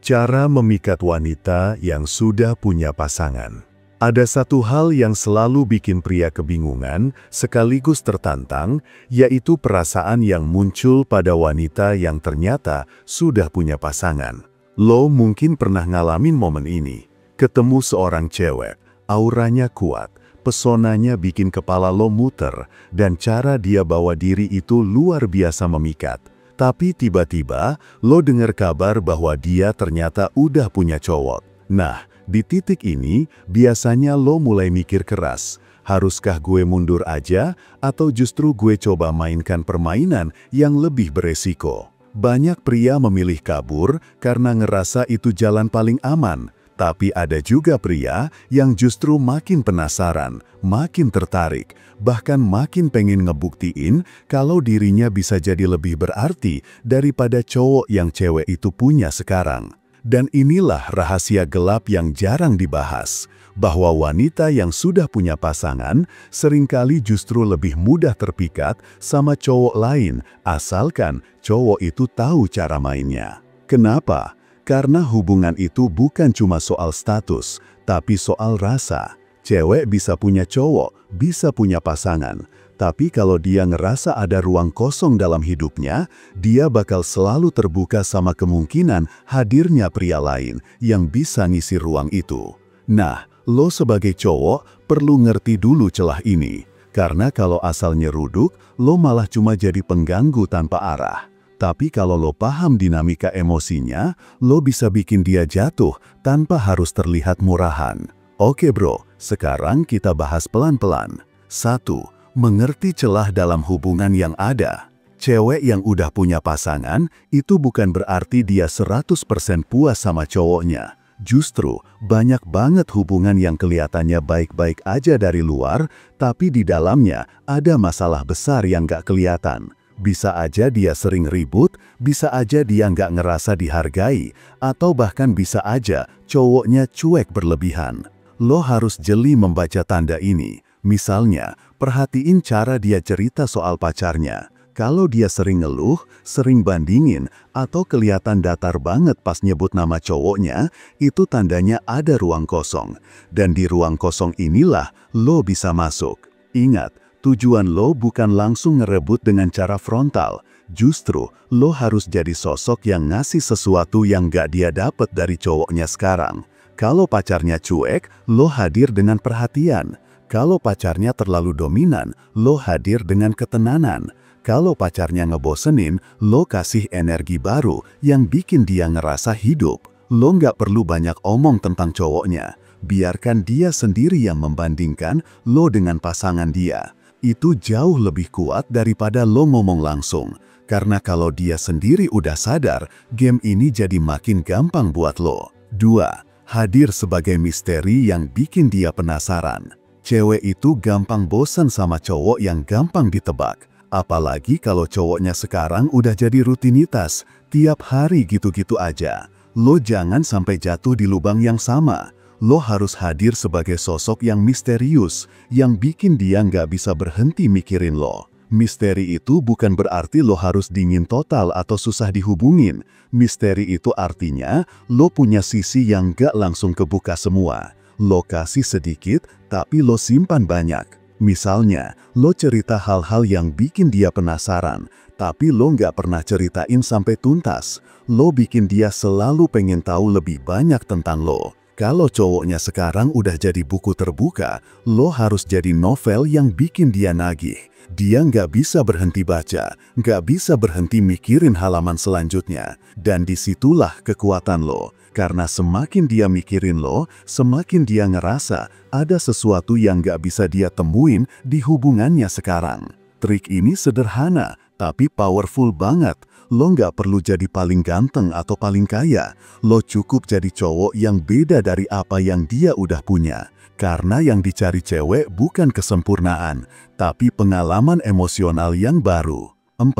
Cara memikat wanita yang sudah punya pasangan. Ada satu hal yang selalu bikin pria kebingungan, sekaligus tertantang, yaitu perasaan yang muncul pada wanita yang ternyata sudah punya pasangan. Lo mungkin pernah ngalamin momen ini. Ketemu seorang cewek, auranya kuat, pesonanya bikin kepala lo muter, dan cara dia bawa diri itu luar biasa memikat. Tapi tiba-tiba, lo dengar kabar bahwa dia ternyata udah punya cowok. Nah, di titik ini, biasanya lo mulai mikir keras. Haruskah gue mundur aja, atau justru gue coba mainkan permainan yang lebih beresiko? Banyak pria memilih kabur karena ngerasa itu jalan paling aman. Tapi ada juga pria yang justru makin penasaran, makin tertarik, bahkan makin pengen ngebuktiin kalau dirinya bisa jadi lebih berarti daripada cowok yang cewek itu punya sekarang. Dan inilah rahasia gelap yang jarang dibahas, bahwa wanita yang sudah punya pasangan seringkali justru lebih mudah terpikat sama cowok lain, asalkan cowok itu tahu cara mainnya. Kenapa? Karena hubungan itu bukan cuma soal status, tapi soal rasa. Cewek bisa punya cowok, bisa punya pasangan. Tapi kalau dia ngerasa ada ruang kosong dalam hidupnya, dia bakal selalu terbuka sama kemungkinan hadirnya pria lain yang bisa ngisi ruang itu. Nah, lo sebagai cowok perlu ngerti dulu celah ini. Karena kalau asal nyeruduk, lo malah cuma jadi pengganggu tanpa arah. Tapi kalau lo paham dinamika emosinya, lo bisa bikin dia jatuh tanpa harus terlihat murahan. Oke bro, sekarang kita bahas pelan-pelan. 1. Mengerti celah dalam hubungan yang ada. Cewek yang udah punya pasangan, itu bukan berarti dia 100% puas sama cowoknya. Justru, banyak banget hubungan yang kelihatannya baik-baik aja dari luar, tapi di dalamnya ada masalah besar yang gak kelihatan. Bisa aja dia sering ribut, bisa aja dia nggak ngerasa dihargai, atau bahkan bisa aja cowoknya cuek berlebihan. Lo harus jeli membaca tanda ini. Misalnya, perhatiin cara dia cerita soal pacarnya. Kalau dia sering ngeluh, sering bandingin, atau kelihatan datar banget pas nyebut nama cowoknya, itu tandanya ada ruang kosong. Dan di ruang kosong inilah lo bisa masuk. Ingat, tujuan lo bukan langsung ngerebut dengan cara frontal. Justru, lo harus jadi sosok yang ngasih sesuatu yang gak dia dapat dari cowoknya sekarang. Kalau pacarnya cuek, lo hadir dengan perhatian. Kalau pacarnya terlalu dominan, lo hadir dengan ketenanan. Kalau pacarnya ngebosenin, lo kasih energi baru yang bikin dia ngerasa hidup. Lo nggak perlu banyak omong tentang cowoknya. Biarkan dia sendiri yang membandingkan lo dengan pasangan dia. Itu jauh lebih kuat daripada lo ngomong langsung. Karena kalau dia sendiri udah sadar, game ini jadi makin gampang buat lo. 2. Hadir sebagai misteri yang bikin dia penasaran. Cewek itu gampang bosan sama cowok yang gampang ditebak. Apalagi kalau cowoknya sekarang udah jadi rutinitas, tiap hari gitu-gitu aja. Lo jangan sampai jatuh di lubang yang sama. Lo harus hadir sebagai sosok yang misterius, yang bikin dia nggak bisa berhenti mikirin lo. Misteri itu bukan berarti lo harus dingin total atau susah dihubungin. Misteri itu artinya lo punya sisi yang nggak langsung kebuka semua. Lo kasih sedikit, tapi lo simpan banyak. Misalnya, lo cerita hal-hal yang bikin dia penasaran, tapi lo nggak pernah ceritain sampai tuntas. Lo bikin dia selalu pengen tahu lebih banyak tentang lo. Kalau cowoknya sekarang udah jadi buku terbuka, lo harus jadi novel yang bikin dia nagih. Dia nggak bisa berhenti baca, nggak bisa berhenti mikirin halaman selanjutnya. Dan disitulah kekuatan lo. Karena semakin dia mikirin lo, semakin dia ngerasa ada sesuatu yang nggak bisa dia temuin di hubungannya sekarang. Trik ini sederhana, tapi powerful banget. Lo nggak perlu jadi paling ganteng atau paling kaya. Lo cukup jadi cowok yang beda dari apa yang dia udah punya. Karena yang dicari cewek bukan kesempurnaan, tapi pengalaman emosional yang baru. 4.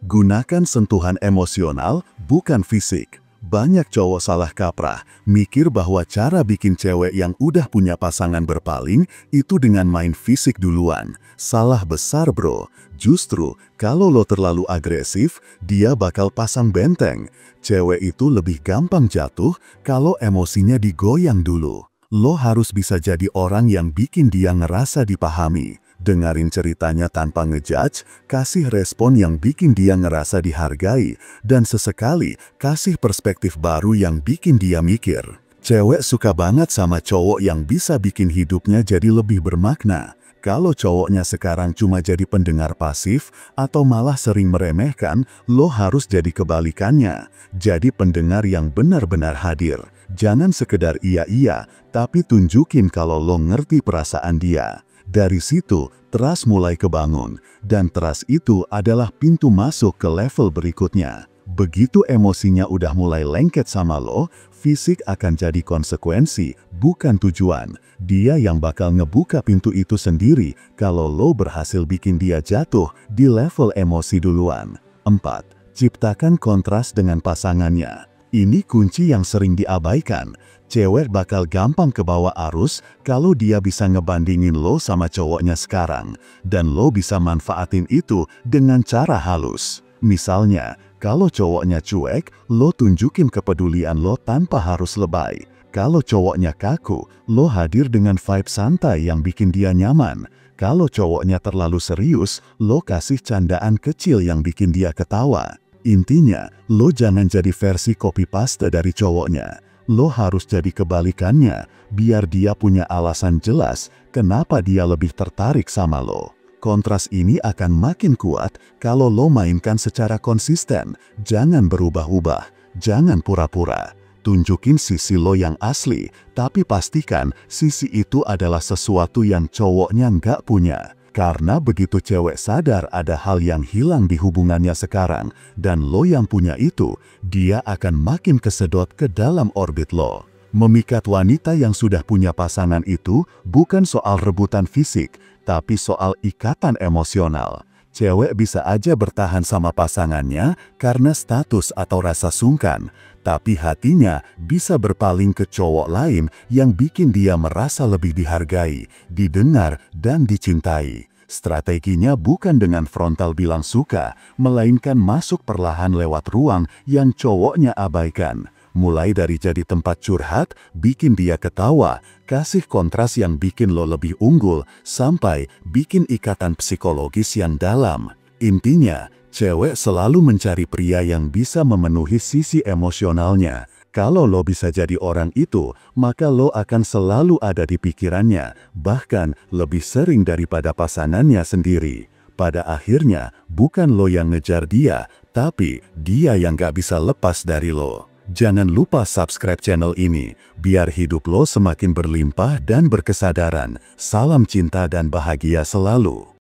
Gunakan sentuhan emosional, bukan fisik. Banyak cowok salah kaprah, mikir bahwa cara bikin cewek yang udah punya pasangan berpaling itu dengan main fisik duluan. Salah besar bro. Justru, kalau lo terlalu agresif, dia bakal pasang benteng. Cewek itu lebih gampang jatuh kalau emosinya digoyang dulu. Lo harus bisa jadi orang yang bikin dia ngerasa dipahami. Dengerin ceritanya tanpa ngejudge, kasih respon yang bikin dia ngerasa dihargai, dan sesekali kasih perspektif baru yang bikin dia mikir. Cewek suka banget sama cowok yang bisa bikin hidupnya jadi lebih bermakna. Kalau cowoknya sekarang cuma jadi pendengar pasif atau malah sering meremehkan, lo harus jadi kebalikannya. Jadi pendengar yang benar-benar hadir. Jangan sekedar iya-iya, tapi tunjukin kalau lo ngerti perasaan dia. Dari situ, trust mulai kebangun, dan trust itu adalah pintu masuk ke level berikutnya. Begitu emosinya udah mulai lengket sama lo, fisik akan jadi konsekuensi, bukan tujuan. Dia yang bakal ngebuka pintu itu sendiri kalau lo berhasil bikin dia jatuh di level emosi duluan. 4. Ciptakan kontras dengan pasangannya. Ini kunci yang sering diabaikan. Cewek bakal gampang kebawa arus kalau dia bisa ngebandingin lo sama cowoknya sekarang. Dan lo bisa manfaatin itu dengan cara halus. Misalnya, kalau cowoknya cuek, lo tunjukin kepedulian lo tanpa harus lebay. Kalau cowoknya kaku, lo hadir dengan vibe santai yang bikin dia nyaman. Kalau cowoknya terlalu serius, lo kasih candaan kecil yang bikin dia ketawa. Intinya, lo jangan jadi versi copy-paste dari cowoknya. Lo harus jadi kebalikannya, biar dia punya alasan jelas kenapa dia lebih tertarik sama lo. Kontras ini akan makin kuat kalau lo mainkan secara konsisten. Jangan berubah-ubah, jangan pura-pura. Tunjukin sisi lo yang asli, tapi pastikan sisi itu adalah sesuatu yang cowoknya nggak punya. Karena begitu cewek sadar ada hal yang hilang di hubungannya sekarang, dan lo yang punya itu, dia akan makin kesedot ke dalam orbit lo. Memikat wanita yang sudah punya pasangan itu bukan soal rebutan fisik, tapi soal ikatan emosional. Cewek bisa aja bertahan sama pasangannya karena status atau rasa sungkan, tapi hatinya bisa berpaling ke cowok lain yang bikin dia merasa lebih dihargai, didengar, dan dicintai. Strateginya bukan dengan frontal bilang suka, melainkan masuk perlahan lewat ruang yang cowoknya abaikan. Mulai dari jadi tempat curhat, bikin dia ketawa, kasih kontras yang bikin lo lebih unggul, sampai bikin ikatan psikologis yang dalam. Intinya, cewek selalu mencari pria yang bisa memenuhi sisi emosionalnya. Kalau lo bisa jadi orang itu, maka lo akan selalu ada di pikirannya, bahkan lebih sering daripada pasangannya sendiri. Pada akhirnya, bukan lo yang ngejar dia, tapi dia yang gak bisa lepas dari lo. Jangan lupa subscribe channel ini, biar hidup lo semakin berlimpah dan berkesadaran. Salam cinta dan bahagia selalu.